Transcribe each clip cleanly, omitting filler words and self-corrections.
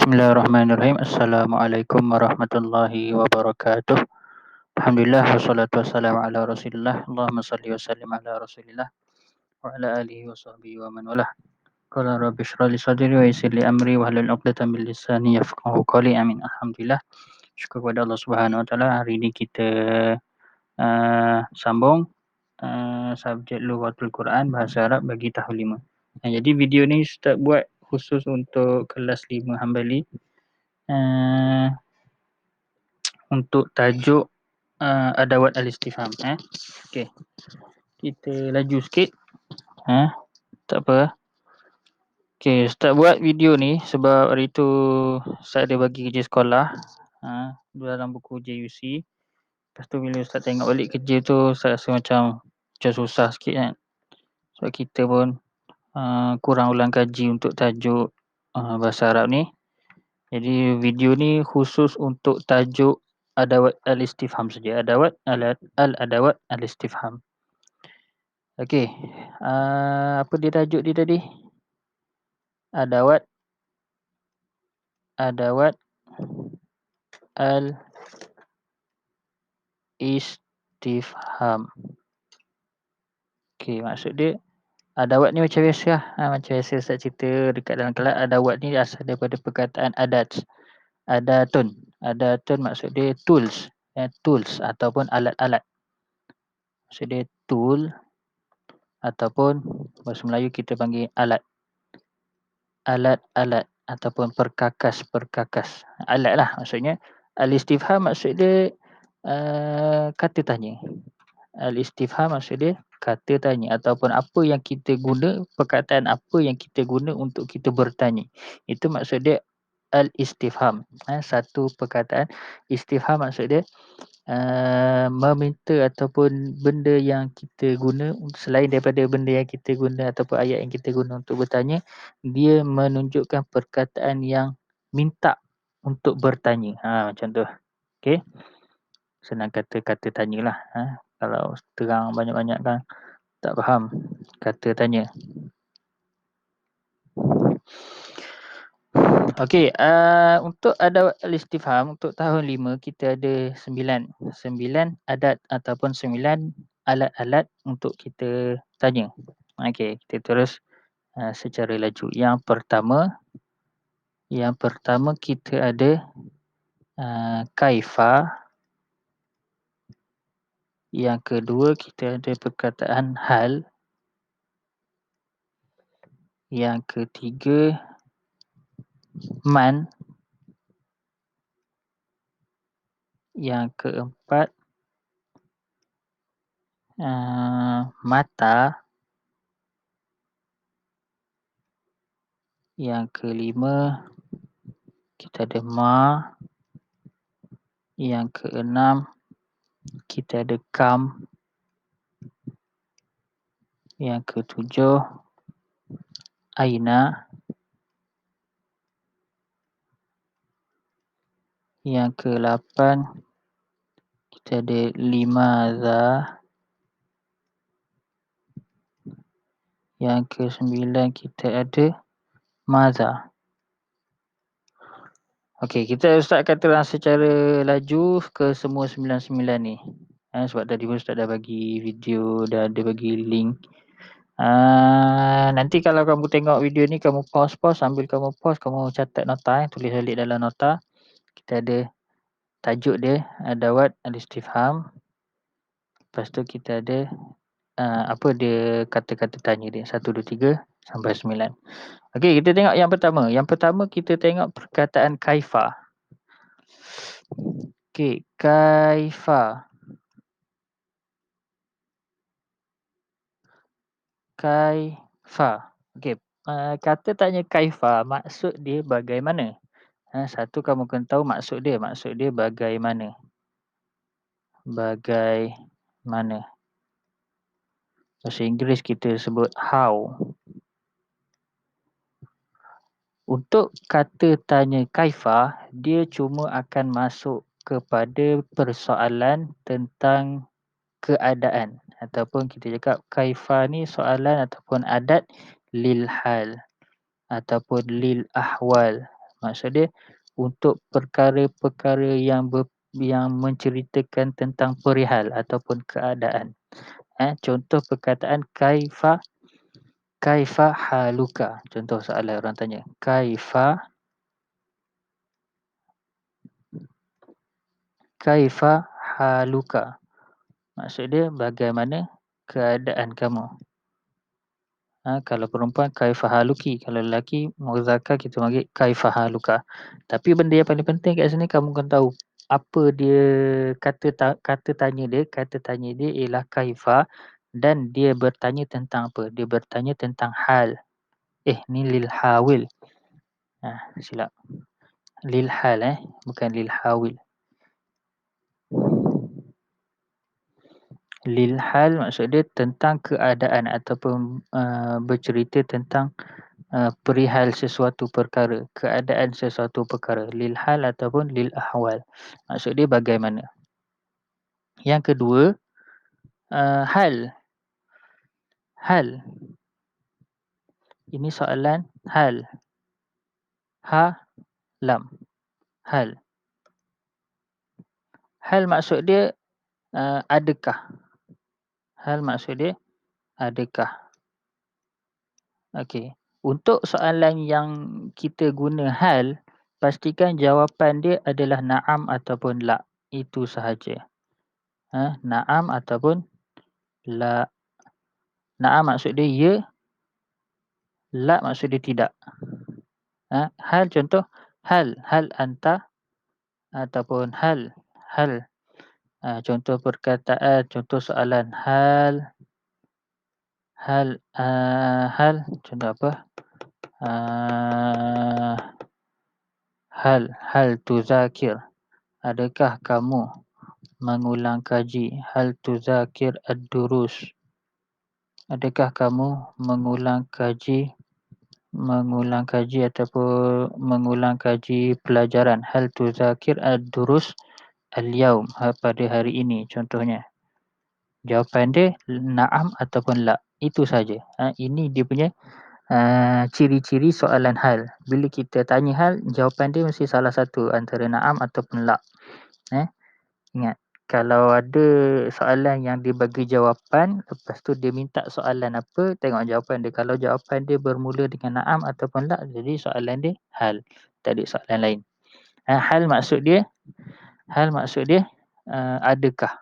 Bismillahirrahmanirrahim. Assalamualaikum warahmatullahi wabarakatuh. Alhamdulillah wassalatu wassalamu ala Rasulillah. Allahumma shalli wa sallim ala Rasulillah wa ala alihi wa sahbihi wa man walah. Qala rabbi shrah li sadri wa yassir li amri wa hlul 'uqdatam min lisani yafqahu qawli. Amin. Alhamdulillah. Syukur kepada Allah Subhanahu wa taala. Hari ini kita sambung subjek Lughatul Quran bahasa Arab bagi tahun 5. Jadi video ni Ustaz buat khusus untuk kelas 5 Hambali. Untuk tajuk adawat al-istifham. Okey. Kita laju sikit. Tak apa. Okey, Ustaz buat video ni sebab hari tu Ustaz ada bagi kerja sekolah dalam buku JUC. Lepas tu bila Ustaz tengok balik kerja tu, Ustaz rasa macam susah sikit kan. Sebab kita pun kurang ulang kaji untuk tajuk bahasa Arab ni. Jadi video ni khusus untuk tajuk adawat al-istifham saja. Adawat al-istifham. Okey. Apa dia tajuk dia tadi? Adawat al-istifham. Okey, maksud dia adawat ni macam biasa lah. Macam biasa Ustaz cerita dekat dalam kelas, adawat ni asal daripada perkataan adat. Adatun. Adatun maksud dia tools. Tools ataupun alat-alat. Maksud dia tool ataupun bahasa Melayu kita panggil alat. Alat-alat ataupun perkakas-perkakas. Alat lah maksudnya. Al-istifham maksud dia kata tanya. Al-istifham maksud dia kata tanya ataupun apa yang kita guna, perkataan apa yang kita guna untuk kita bertanya. Itu maksud dia al-istifham. Satu perkataan istifham maksud dia meminta ataupun benda yang kita guna selain daripada benda yang kita guna ataupun ayat yang kita guna untuk bertanya, dia menunjukkan perkataan yang minta untuk bertanya. Macam tu. Okey. Senang kata tanyalah. Kalau terang banyak-banyak kan tak faham. Kata tanya. Okey, untuk adawat al-istifham untuk tahun 5 kita ada 9 adat ataupun 9 alat-alat untuk kita tanya. Okey, kita terus secara laju. Yang pertama kita ada kaifa. Yang kedua kita ada perkataan hal. Yang ketiga man. Yang keempat mata. Yang kelima kita ada ma. Yang keenam kita ada kam. Yang ketujuh aina. Yang ke-8 kita ada limadza. Yang ke-9 kita ada maza. Okey, Ustaz akan terang secara laju ke semua 99 ni. Sebab tadi pun Ustaz dah bagi video, dah ada bagi link. Nanti kalau kamu tengok video ni, kamu pause, sambil kamu pause, kamu catat nota, tulis balik dalam nota. Kita ada tajuk dia, adawat al-istifham. Lepas tu kita ada apa dia kata-kata tanya dia, 1, 2, 3 sampai 9. Okey, kita tengok yang pertama. Yang pertama kita tengok perkataan kaifa. Okey, kaifa. Kaifa. Okey, kata tanya kaifa maksud dia bagaimana. Satu kamu kena tahu maksud dia. Maksud dia bagaimana. Bagaimana. Bahasa Inggeris kita sebut how. Untuk kata tanya kaifa, dia cuma akan masuk kepada persoalan tentang keadaan. Ataupun kita cakap kaifa ni soalan ataupun adat lil hal ataupun lil ahwal. Maksud dia untuk perkara-perkara yang menceritakan tentang perihal ataupun keadaan. Contoh perkataan kaifa haluka. Contoh soalan orang tanya, kaifa haluka. Maksud dia bagaimana keadaan kamu. Kalau perempuan kaifa haluki, kalau lelaki muzakkar kita panggil kaifa haluka. Tapi benda yang paling penting kat sini kamu kena tahu apa dia kata tanya dia ialah kaifa dan dia bertanya tentang apa? Dia bertanya tentang hal. Ni lil hawil. Silap. Lil hal bukan lil hawil. Lil hal maksud dia tentang keadaan ataupun bercerita tentang perihal sesuatu perkara, keadaan sesuatu perkara. Lil hal ataupun lil ahwal. Maksud dia bagaimana. Yang kedua, hal. Hal. Ini soalan hal. Lam. Hal. Hal maksud dia adakah. Hal maksud dia adakah. Okey. Untuk soalan yang kita guna hal, pastikan jawapan dia adalah na'am ataupun la. Itu sahaja. Na'am ataupun la. Na'am maksud dia ya. La maksud dia tidak. Hal contoh, hal anta ataupun hal. Contoh perkataan, contoh soalan hal contoh apa? Hal tuzakir. Adakah kamu mengulang kaji? Hal tuzakir ad-durus. Adakah kamu mengulang kaji ataupun mengulang kaji pelajaran? Hal tuzakir ad-durus al-yaum, pada hari ini contohnya. Jawapan dia na'am ataupun la. Itu saja. Ini dia punya ciri-ciri soalan hal. Bila kita tanya hal, jawapan dia mesti salah satu antara na'am ataupun la. Ingat, kalau ada soalan yang dia bagi jawapan, lepas tu dia minta soalan apa, tengok jawapan dia. Kalau jawapan dia bermula dengan na'am ataupun la, jadi soalan dia hal. Tak ada soalan lain. Hal maksud dia adakah.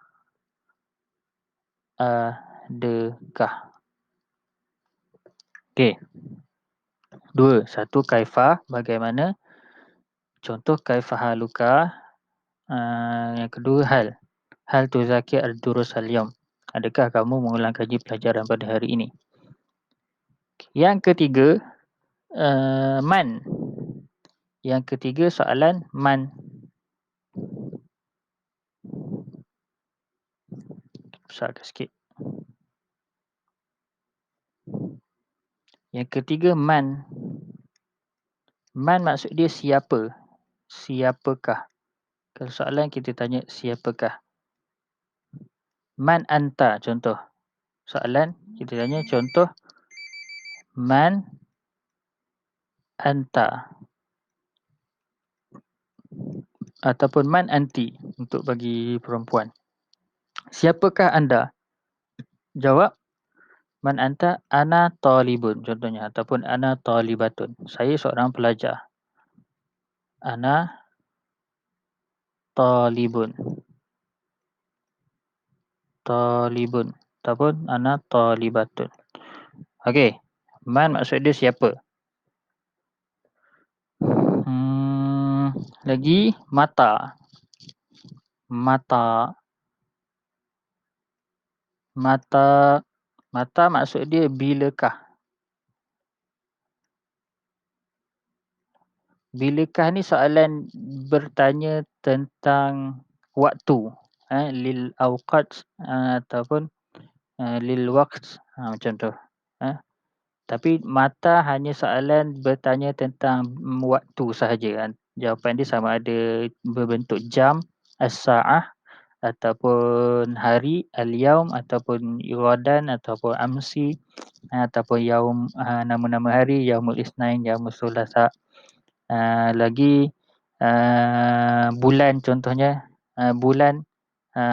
Adakah. Okey. Dua. Satu kaifa, bagaimana. Contoh kaifa haluka. Yang kedua hal. Hal tuzakir ad-durus al-yawm. Adakah kamu mengulang kaji pelajaran pada hari ini? Yang ketiga, man. Yang ketiga soalan man. Besarkan sikit. Yang ketiga man. Man maksud dia siapa? Siapakah? Kalau soalan kita tanya siapakah? Man anta contoh. Soalan kita tanya contoh man anta. Ataupun man anti untuk bagi perempuan. Siapakah anda? Jawab man anta, ana talibun contohnya ataupun ana talibatun. Saya seorang pelajar. Ana talibun. Talibun ataupun ana talibatun. Okey. Man maksud dia siapa? Lagi mata. Mata. Mata maksud dia bilakah. Bilakah ni soalan bertanya tentang waktu. Lil awqat ataupun lil waqt. Macam tu. Tapi mata hanya soalan bertanya tentang waktu sahaja. Jawapan dia sama ada berbentuk jam, as-sa'ah ataupun hari, al-yaum ataupun iradan ataupun amsi ataupun yaum, nama-nama hari, yaumul isnain, yaumul sulasa. Lagi bulan contohnya, bulan,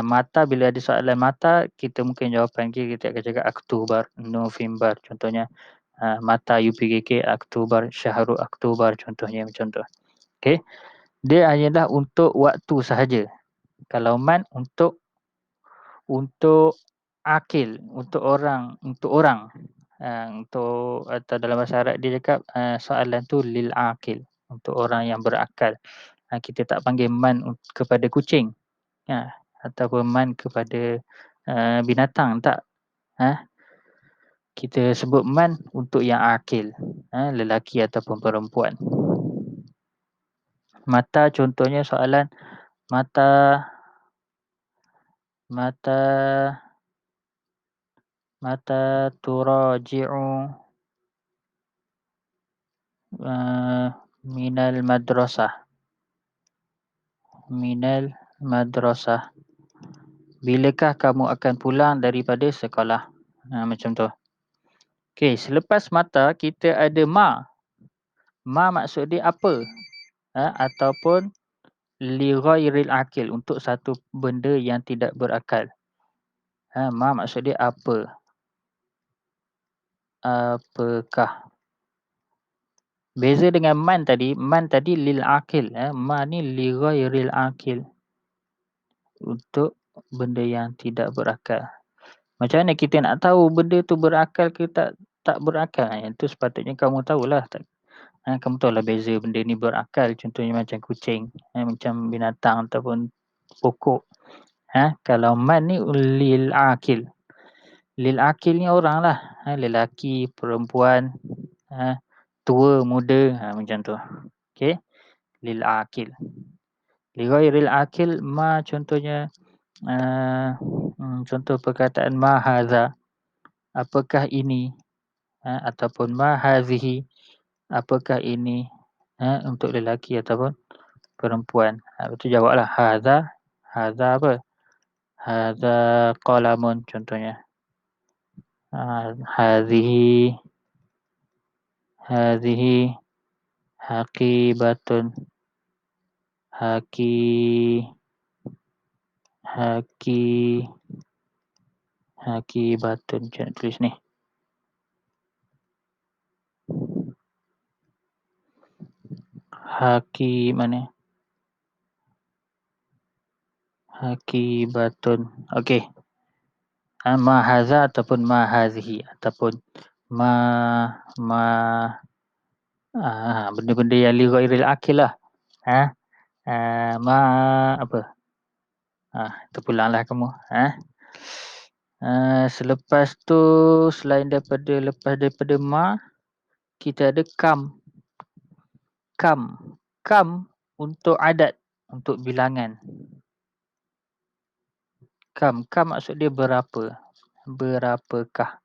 mata bila ada soalan mata kita mungkin jawapan kita akan cakap Oktober, November contohnya. Mata UPKK Oktober, Syahrul Oktober contohnya macam tu. Okey. Dia hanyalah untuk waktu sahaja. Kalau man untuk akil, untuk orang, untuk atau dalam bahasa Arab dia cakap, soalan tu lil akil, untuk orang yang berakal. Kita tak panggil man kepada kucing, ataupun man kepada binatang, tak. Kita sebut man untuk yang akil, lelaki ataupun perempuan. Mata contohnya soalan mata mata mata turaji'u minal madrasah. Bilakah kamu akan pulang daripada sekolah? Macam tu. Okey, selepas mata kita ada ma. Ma maksud dia apa? Ataupun li ghairil akil, untuk satu benda yang tidak berakal. Ma maksud dia apa? Apakah? Beza dengan man tadi lil akil, ma ni li ghairil akil, untuk benda yang tidak berakal. Macam mana kita nak tahu benda tu berakal ke tak berakal? Yang tu sepatutnya kamu tahulah. Kamu tahulah beza benda ni berakal, contohnya macam kucing, macam binatang ataupun pokok. Kalau man ni lil akil. Lil akil ni orang lah, lelaki, perempuan, tua, muda, macam tu. Okey, lil akil. Li ghairil akil ma contohnya, contoh perkataan ma hadza, apakah ini, ataupun ma hazihi, apakah ini, untuk lelaki ataupun perempuan. Lepas tu jawablah hadza, hadza apa? Hadza qalamun contohnya. Hazihi haqibatun, haqi haqi haqibatun. Macam nak tulis ni? Haqi mana? Haqibatun. Okey. Ma hadza ataupun ma hazihi, ataupun ma ma benda-benda yang li ghairil akil lah. Ma apa? Terpulanglah kamu. Selepas tu, lepas daripada ma, kita ada kam. Kam untuk adat, untuk bilangan. Kam maksud dia berapa? Berapakah?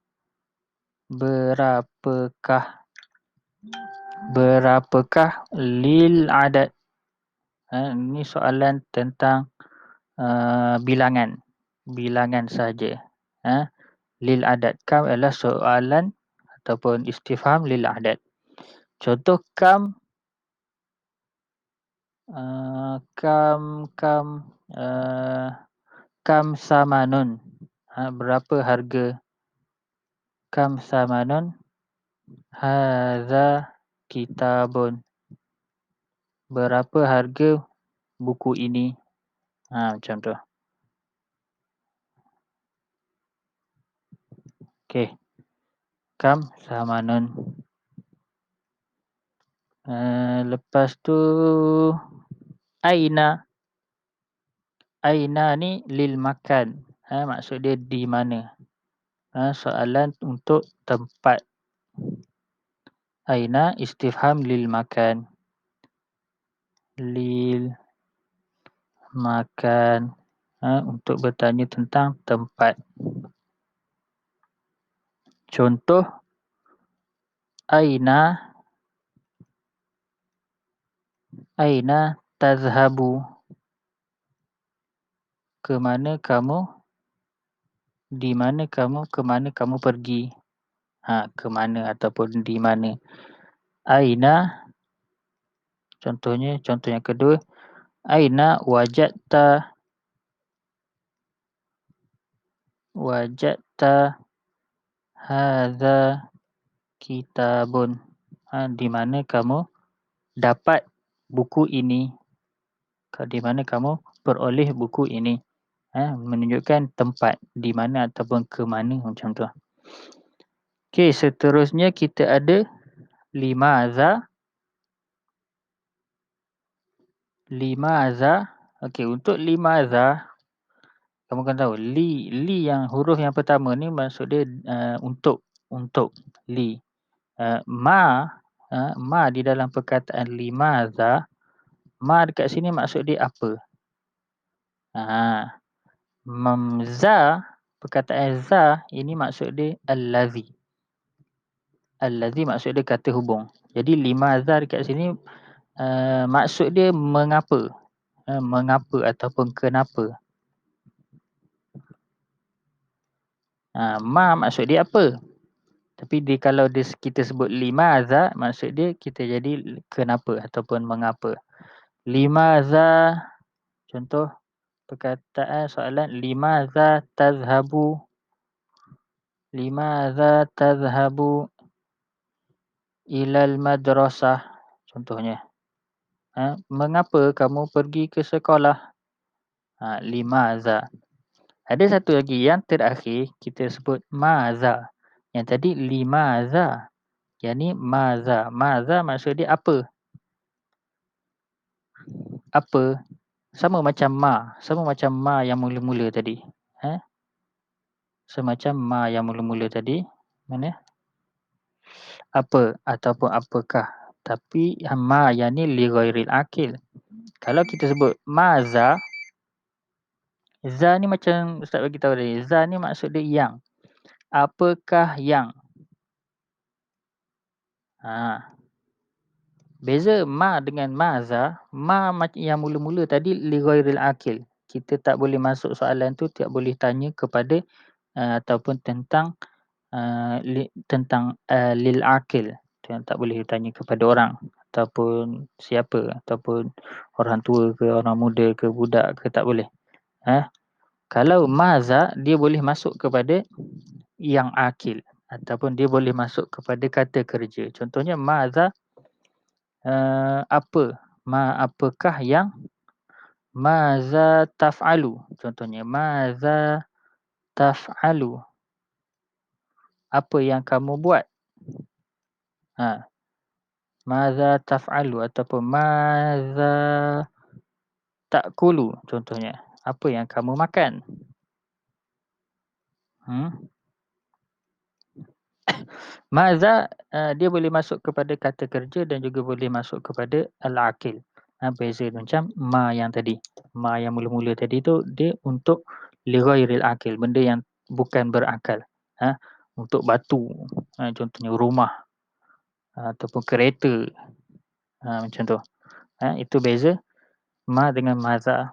Berapakah lil adat? Ini soalan tentang bilangan. Bilangan saja. Lil adat. Kam adalah soalan ataupun istifham lil adat. Contoh kam, kam samanun. Berapa harga? Kam samanun hadza kitabun. Berapa harga buku ini? Macam tu. Okey. Kam samanun. Lepas tu aina. Aina ni lil makan. Maksud dia di mana. Soalan untuk tempat. Aina istifham lil makan. Lil makan. Untuk bertanya tentang tempat. Contoh aina tazhabu. Ke mana kamu? Di mana kamu? Ke mana kamu pergi? Ke mana ataupun di mana. Aina contoh yang kedua, aina wajadta hadza kitabun. Di mana kamu dapat buku ini? Di mana kamu peroleh buku ini? Menunjukkan tempat di mana ataupun ke mana macam tu. Okey, seterusnya kita ada limaza. Okey, untuk limaza kamu kan tahu li yang huruf yang pertama ni maksud dia untuk li. Ma di dalam perkataan limaza, ma dekat sini maksud dia apa? Za, perkataan za ini maksud dia allazi. Allazi maksud dia kata hubung. Jadi limaza dekat sini maksud dia mengapa. Mengapa ataupun kenapa. Ma maksud dia apa? Tapi kalau kita sebut limaza, maksud dia kita jadi kenapa ataupun mengapa. Limaza, contoh perkataan soalan, limaza tazhabu ilal madrasah, contohnya. Mengapa kamu pergi ke sekolah? Limaza. Ada satu lagi yang terakhir kita sebut maza. Yang tadi limaza. Yang ni maza. Maza maksud dia apa? Apa? Sama macam ma yang mula-mula tadi. Semacam ma yang mula-mula tadi. Mana? Apa ataupun apakah. Tapi ma yang ni li ghairil akil. Kalau kita sebut maza, za ni macam Ustaz bagi tahu tadi. Za ni maksud dia yang. Apakah yang? Beza ma dengan maza, ma yang mula-mula tadi li ghairil akil. Kita tak boleh masuk soalan tu, tak boleh tanya kepada ataupun tentang lil akil. Tak boleh tanya kepada orang ataupun siapa ataupun orang tua ke, orang muda ke, budak ke, tak boleh. Kalau maza, dia boleh masuk kepada yang akil ataupun dia boleh masuk kepada kata kerja. Contohnya maza, apa? Apakah yang? Maza taf'alu. Contohnya maza taf'alu. Apa yang kamu buat? Maza taf'alu ataupun maza ta'kulu. Contohnya, apa yang kamu makan? Maza dia boleh masuk kepada kata kerja dan juga boleh masuk kepada al-akil. Beza macam ma yang tadi. Ma yang mula-mula tadi tu dia untuk li ghairil akil, benda yang bukan berakal. Untuk batu, contohnya rumah ataupun kereta. Macam tu. Itu beza ma dengan maza.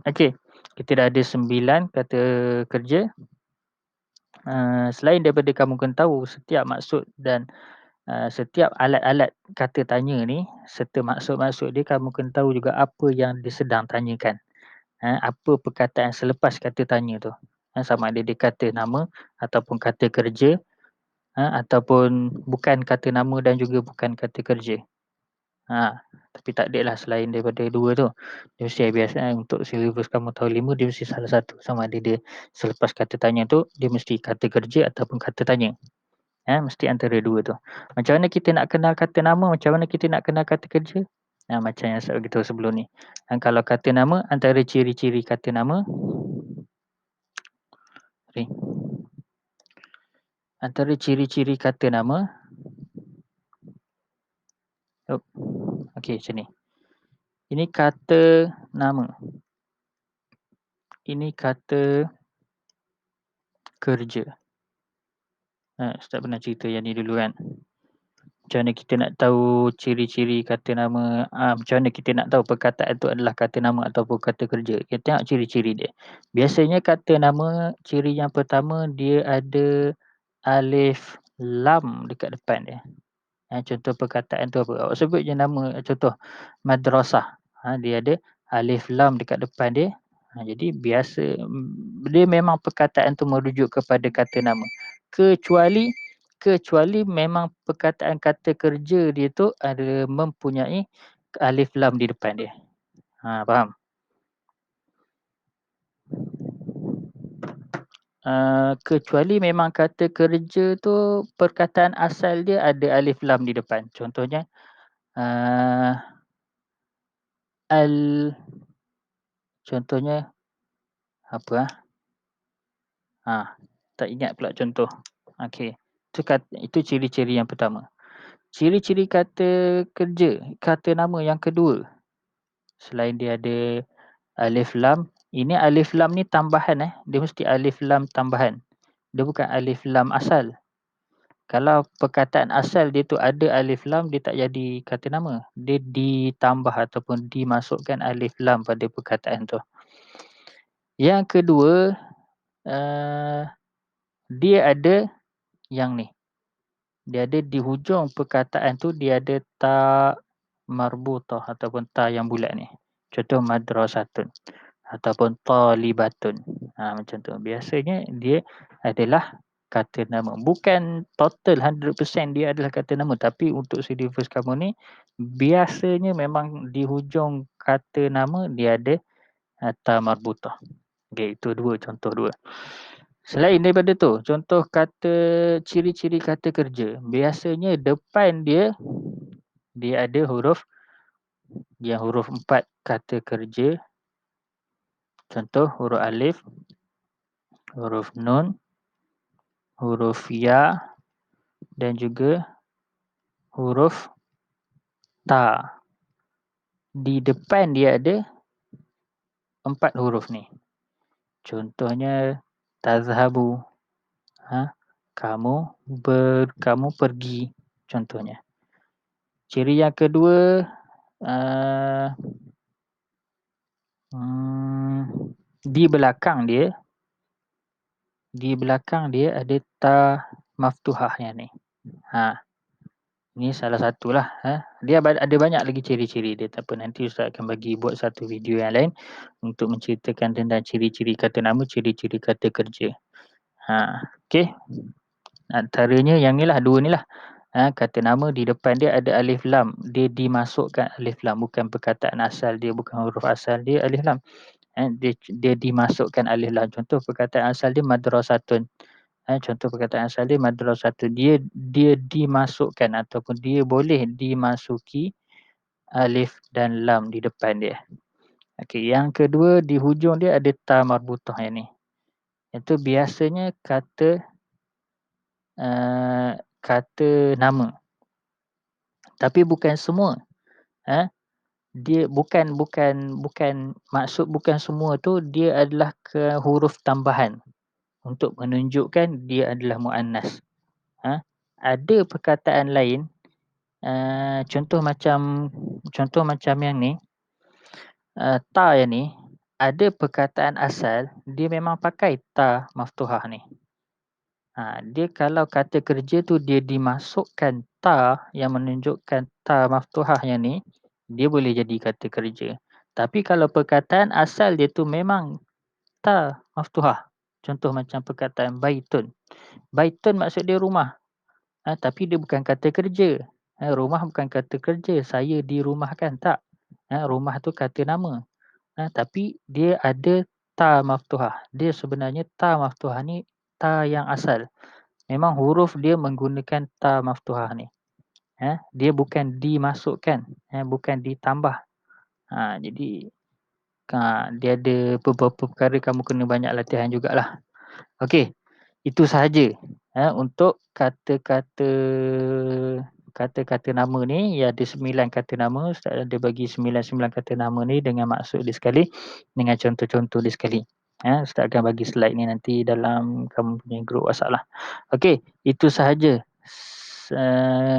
Okey, kita dah ada 9 kata kerja. Selain daripada kamu kena tahu setiap maksud dan setiap alat-alat kata tanya ni serta maksud-maksud dia, kamu kena tahu juga apa yang dia sedang tanyakan. Apa perkataan selepas kata tanya tu. Sama ada dia kata nama ataupun kata kerja, ataupun bukan kata nama dan juga bukan kata kerja. Tapi tak adalah selain daripada dua tu. Dia mesti biasa untuk silibus kamu tahun 5 dia mesti salah satu. Sama ada dia selepas kata tanya tu dia mesti kata kerja ataupun kata tanya. Mesti antara dua tu. Macam mana kita nak kenal kata nama, macam mana kita nak kenal kata kerja? Macam yang saya beritahu sebelum ni. Kalau kata nama, antara ciri-ciri kata nama, antara ciri-ciri kata nama, okey macam ni. Ini kata nama. Ini kata kerja. Ustaz pernah cerita yang ni dulu kan. Macam mana kita nak tahu ciri-ciri kata nama, macam mana kita nak tahu perkataan itu adalah kata nama ataupun kata kerja. Kita tengok ciri-ciri dia. Biasanya kata nama, ciri yang pertama dia ada alif lam dekat depan dia. Contoh perkataan tu apa? Awak sebut je nama contoh madrasah, dia ada alif lam dekat depan dia, jadi biasa dia memang perkataan tu merujuk kepada kata nama. Kecuali kecuali memang perkataan kata kerja dia tu ada mempunyai alif lam di depan dia. Faham? Kecuali memang kata kerja tu perkataan asal dia ada alif lam di depan. Contohnya, al contohnya apa? Tak ingat pula contoh. Okey, itu ciri-ciri yang pertama. Ciri-ciri kata kerja, kata nama yang kedua, selain dia ada alif lam, ini alif lam ni tambahan dia mesti alif lam tambahan. Dia bukan alif lam asal. Kalau perkataan asal dia tu ada alif lam, dia tak jadi kata nama. Dia ditambah ataupun dimasukkan alif lam pada perkataan tu. Yang kedua, dia ada yang ni. Dia ada di hujung perkataan tu dia ada ta marbutah ataupun ta yang bulat ni. Contoh madrasatun ataupun talibatun. Macam tu. Biasanya dia adalah kata nama. Bukan total 100% dia adalah kata nama, tapi untuk syllabus kamu ni biasanya memang di hujung kata nama dia ada ta marbutah. Okey, itu contoh dua. Selain daripada tu, contoh kata ciri-ciri kata kerja, biasanya depan dia ada huruf 4 kata kerja. Contoh huruf alif, huruf nun, huruf ya dan juga huruf ta. Di depan dia ada 4 huruf ni. Contohnya tazhabu, kamu pergi, contohnya. Ciri yang kedua, di belakang dia ada ta maftuhah yang ni. Ni salah satulah. Dia ada banyak lagi ciri-ciri dia. Tak apa, nanti Ustaz akan buat satu video yang lain untuk menceritakan tentang ciri-ciri kata nama, ciri-ciri kata kerja. Okey. Antaranya yang ni lah, dua ni lah. Kata nama di depan dia ada alif lam. Dia dimasukkan alif lam. Bukan perkataan asal dia, bukan huruf asal dia alif lam. Dia dimasukkan alif lam. Contoh perkataan asal dia madrasatun. Contoh perkataan asal dia madrasatun. Dia dimasukkan ataupun dia boleh dimasuki alif dan lam di depan dia. Okey, yang kedua di hujung dia ada ta marbutah yang ni. Itu biasanya kata nama. Tapi bukan semua. Dia bukan maksud bukan semua tu dia adalah huruf tambahan untuk menunjukkan dia adalah muannas. Ada perkataan lain, contoh macam yang ni, ta yang ni, ada perkataan asal dia memang pakai ta maftuhah ni. Dia kalau kata kerja tu dia dimasukkan ta yang menunjukkan ta maftuhah yang ni, dia boleh jadi kata kerja. Tapi kalau perkataan asal dia tu memang ta maftuhah. Contoh macam perkataan baitun. Baitun maksud dia rumah. Tapi dia bukan kata kerja. Rumah bukan kata kerja. Saya dirumahkan. Tak. Rumah tu kata nama. Tapi dia ada ta maftuhah. Dia sebenarnya ta maftuhah ni ta yang asal. Memang huruf dia menggunakan ta maftuhah ni. Dia bukan dimasukkan. Bukan ditambah. Jadi dia ada beberapa perkara kamu kena banyak latihan jugalah. Okey. Itu sahaja untuk kata-kata nama ni. Ya, ada 9 kata nama. Ustaz ada bagi 9 kata nama ni dengan maksud dia sekali, dengan contoh-contoh dia sekali. Ustaz akan bagi slide ni nanti dalam kamu punya grup WhatsApp lah. Okey, itu sahaja.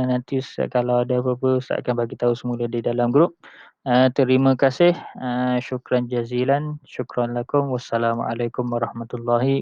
Nanti Ustaz kalau ada apa-apa Ustaz akan bagi tahu semula di dalam grup. Terima kasih. Syukran jazilan. Syukran lakum. Wassalamualaikum warahmatullahi